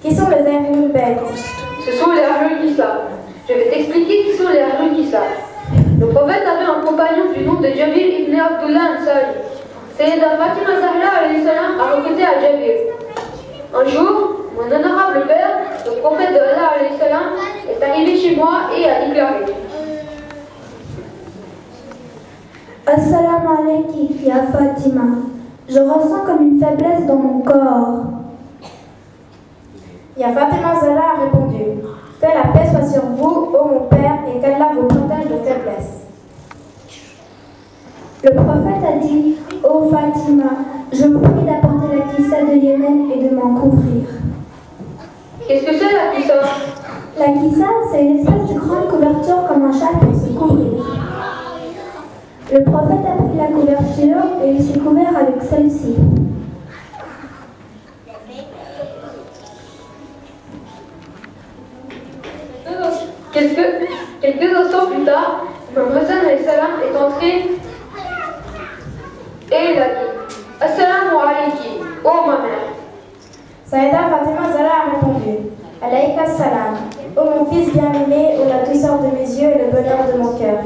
Qui sont les Ahlul Bayt? Ce sont les Ahlul Kisla. Je vais t'expliquer qui sont les Ahlul Kisla. Le prophète avait un compagnon du nom de Jabir ibn Abdullah Ansari. Sayyida Fatima Zahra alayhi salam a recruté à Jabir. Un jour, mon honorable père, le prophète de Allah alayhi salam, est arrivé chez moi et a déclaré: Assalamu alayki, ya Fatima. Je ressens comme une faiblesse dans mon corps. Ya Fatima Zahra a répondu: que la paix soit sur vous, ô mon père, et qu'Allah vous protège de faiblesse. Le prophète a dit: ô Fatima, je vous prie d'apporter la kissa de Yémen et de m'en couvrir. Qu'est-ce que c'est la kissa? La kissa, c'est une espèce de grande couverture comme un châle pour se couvrir. Le prophète a pris la couverture et il s'est couvert avec celle-ci. Quelques instants plus tard, Imam Hassan alayhi salam est entré et il a dit: Assalamu alayki, ô ma mère. Saïda Fatima Zahra a répondu: Alayka salam, ô mon fils bien-aimé, ô la douceur de mes yeux et le bonheur de mon cœur.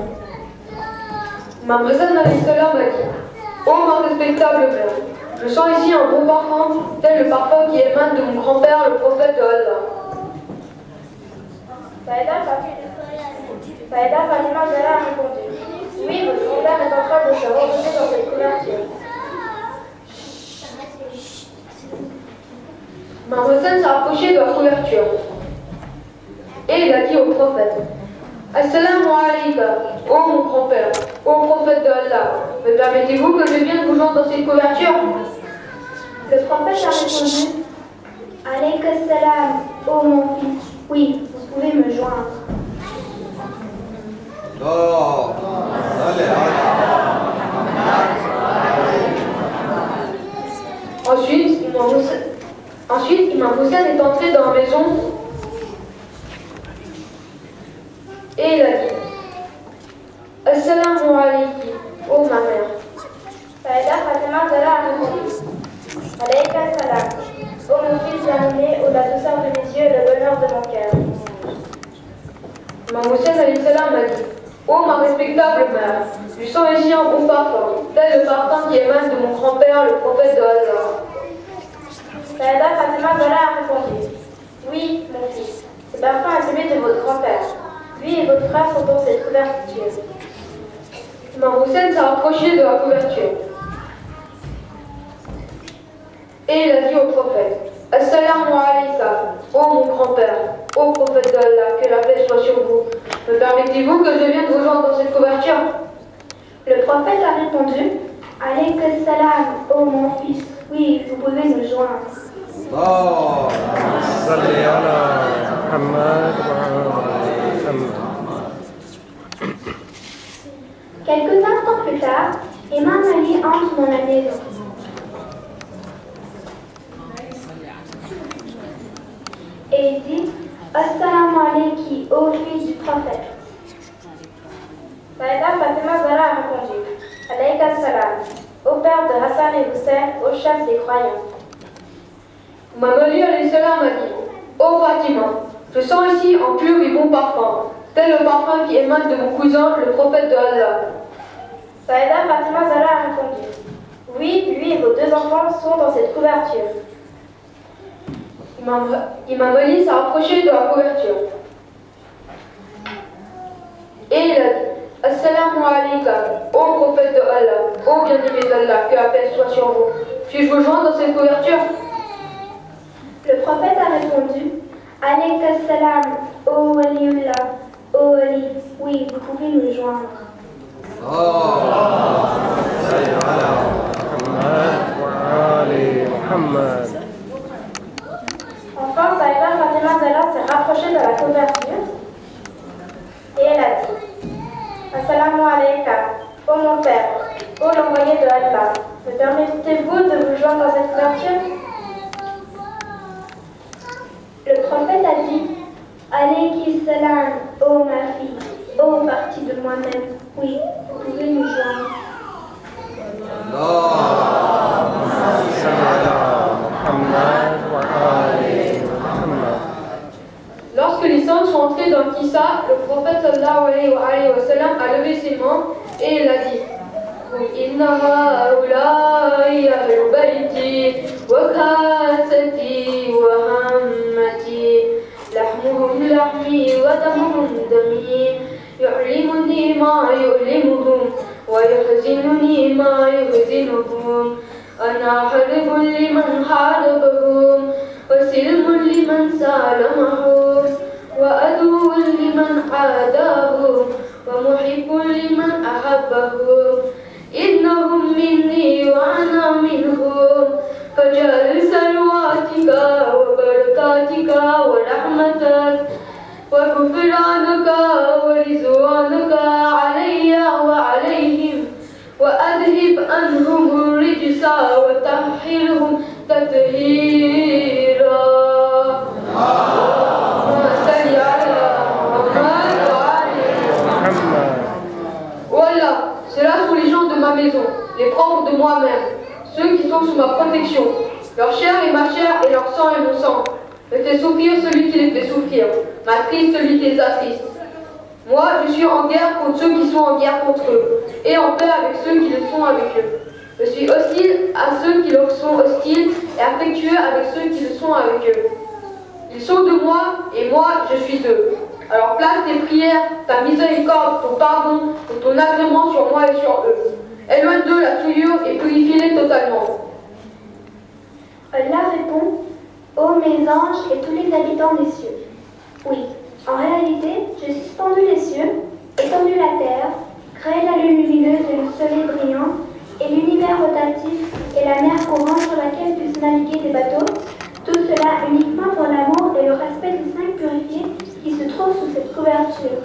Imam Hassan alayhi salam a dit: ô ma respectable mère, je sens ici un bon parfum, tel le parfum qui émane de mon grand-père, le prophète de Allah. Saïda Fatima Zahra a répondu: oui, votre grand-père est en train de se reposer dans cette couverture. Imam Hassan s'est approché de la couverture et il a dit au prophète: Assalamu alayka, ô mon grand-père, ô prophète de Allah, me permettez-vous que je vienne vous joindre dans cette couverture? Le prophète a répondu: Alayka salam, ô mon fils, oui, vous pouvez me joindre. Ensuite, Imam Hussein est entré dans la maison et il a dit: Assalamu alayki, ô ma mère. Saïda Fatima Zahra a répondu: Alayka salam, ô mon fils bien-aimé, ô la douceur de mes yeux et le bonheur de mon cœur. Imam Hussein alayhi salam a dit: ô ma respectable mère, je sens ici un bon parfum, tel le parfum qui émane de mon grand-père, le prophète de Allah. Saïda Fatima Zahra a répondu: oui, mon fils, ce parfum est celui de votre grand-père. Lui et votre frère sont dans cette couverture. Imam Hussein s'est approché de la couverture et il a dit au prophète: Assalamu alayka, ô mon grand-père, ô prophète de Allah, que la paix soit sur vous. Me permettez-vous que je vienne vous joindre dans cette couverture? Le prophète a répondu: Alayka salam, ô mon fils, oui, vous pouvez nous joindre. Quelques instants plus tard, Imam Ali entre dans la maison. Et il dit: Assalamu alayki, ô fils du prophète. Saïda Fatima Zahra a répondu: Alayka salam, au père de Hassan et Hussein, au chef des croyants. Imam Ali alayhi salam a dit: ô Fatima, je sens ici un pur et bon parfum, tel le parfum qui émane de mon cousin, le prophète de Allah. Saïda Fatima Zahra a répondu: oui, lui et vos deux enfants sont dans cette couverture. Imam Ali s'est approché de la couverture et il a dit: Assalamu alayka, ô prophète de Allah, ô bien-aimé d'Allah, que la paix soit sur vous. Puis-je vous joindre dans cette couverture? Le prophète a répondu: Alayka salam, ô waliullah, ô Ali, oui, vous pouvez nous joindre. Enfin, Saïda Fatima Zahra s'est rapprochée de la couverture et elle a dit: Assalamu alayka, ô mon père, ô l'envoyé de Allah, me permettez-vous de vous joindre dans cette couverture? Le prophète a dit: Alayki salam, ô ma fille, ô partie de moi-même, oui, vous pouvez nous joindre. sont entrés dans Kissa, le prophète sallallahu alayhi wa sallam a levé ses mains et il a dit Inna ha'ula'i ahlu bayti wa khasati wa hammati lahmuhum lahmi wa damuhum dami yu'limuni ma yu'limuhum wa yuhzinuni ma yuhzinuhum ana harbun liman harabahum وسلم لمن سالمهم وعدو لمن عاداهم ومحب لمن أحبهم إنهم مني وأنا منهم فجعل سلواتك وبركاتك ورحمتك وغفرانك ورضوانك علي وعليهم وأذهب عنهم الرجس وطهرهم تطهيرا. Voilà, ceux-là sont les gens de ma maison, les propres de moi-même, ceux qui sont sous ma protection. Leur chair est ma chair et leur sang est mon sang. Me fait souffrir celui qui les fait souffrir, m'attriste celui qui les attriste. Moi, je suis en guerre contre ceux qui sont en guerre contre eux, et en paix avec ceux qui le sont avec eux. Je suis hostile à ceux qui leur sont hostiles et affectueux avec ceux qui le sont avec eux. Ils sont de moi et moi je suis d'eux. Alors place tes prières, ta miséricorde, ton pardon, ton agrément sur moi et sur eux. Éloigne d'eux la souillure et purifie-les totalement. Allah répond, ô mes anges et tous les habitants des cieux. Oui, en réalité, j'ai suspendu les cieux, étendu la terre, créé la lune lumineuse et le soleil brillant, et l'univers rotatif et la mer courante sur laquelle puissent naviguer des bateaux, tout cela uniquement pour l'amour et le respect des 5 purifiés qui se trouvent sous cette couverture.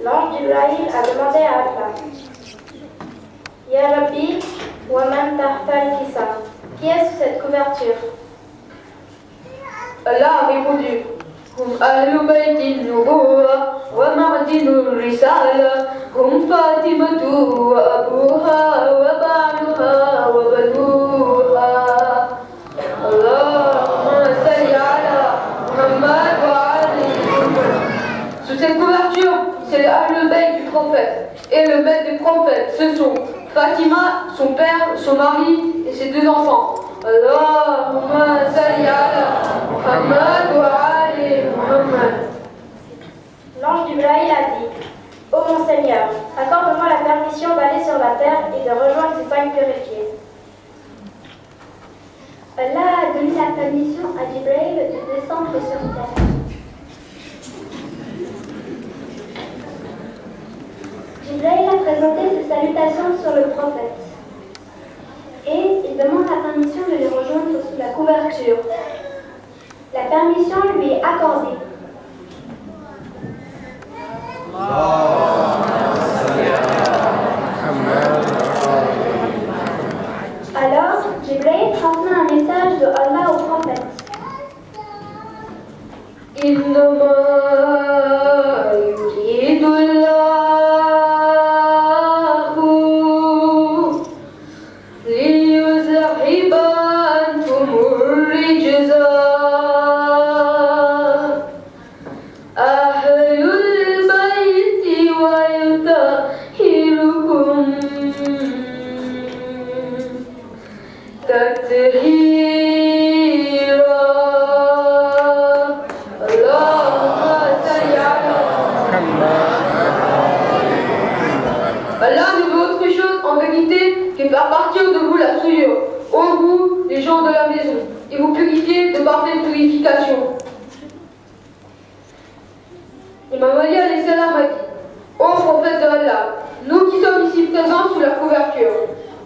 L'ange Jibril a demandé à Allah, Ya Rabbi, wa man tahtal kisa, qui est sous cette couverture? Allah a répondu, Hum ahlu bayti nubuwa wa ma'dinu risala hum Fatimatu wa abuha wa ba'luha wa banuha. Allahumma salli ala Muhammad wa ali Muhammad. Sous cette couverture, c'est le Ahlul Bayt du prophète et le maître des prophètes. Ce sont Fatima, son père, son mari et ses 2 enfants. Allahumma salli ala Muhammad wa ali Muhammad. L'ange Jibril a dit, ô mon Seigneur, accorde-moi la permission d'aller sur la terre et de rejoindre ces 5 purifiés. Allah a donné la permission à Jibril de descendre sur terre. Jibril a présenté ses salutations sur le prophète. Et il demande la permission de les rejoindre sous la couverture. La permission lui est accordée. Alors, Jibril transmet un message de Allah au prophète. Allah ne veut autre chose en vérité que faire partir de vous la souillure, ô vous, les gens de la maison, et vous purifier de parfaite purification. Imam Ali alayhi salam a dit, ô prophète de Allah, nous qui sommes ici présents sous la couverture,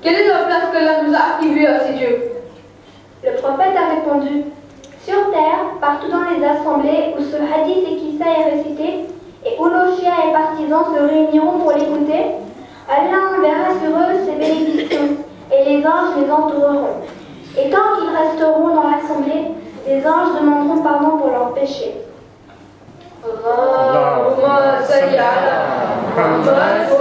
quelle est la place qu'Allah nous a attribuée à ses dieux? Le prophète a répondu, sur terre, partout dans les assemblées où ce hadith et Kissa est récité, et où nos chiens et partisans se réuniront pour l'écouter, Allah enverra sur eux ses bénédictions, et les anges les entoureront. Et tant qu'ils resteront dans l'assemblée, les anges demanderont pardon pour leurs péchés. Allahumma salli ala Muhammad.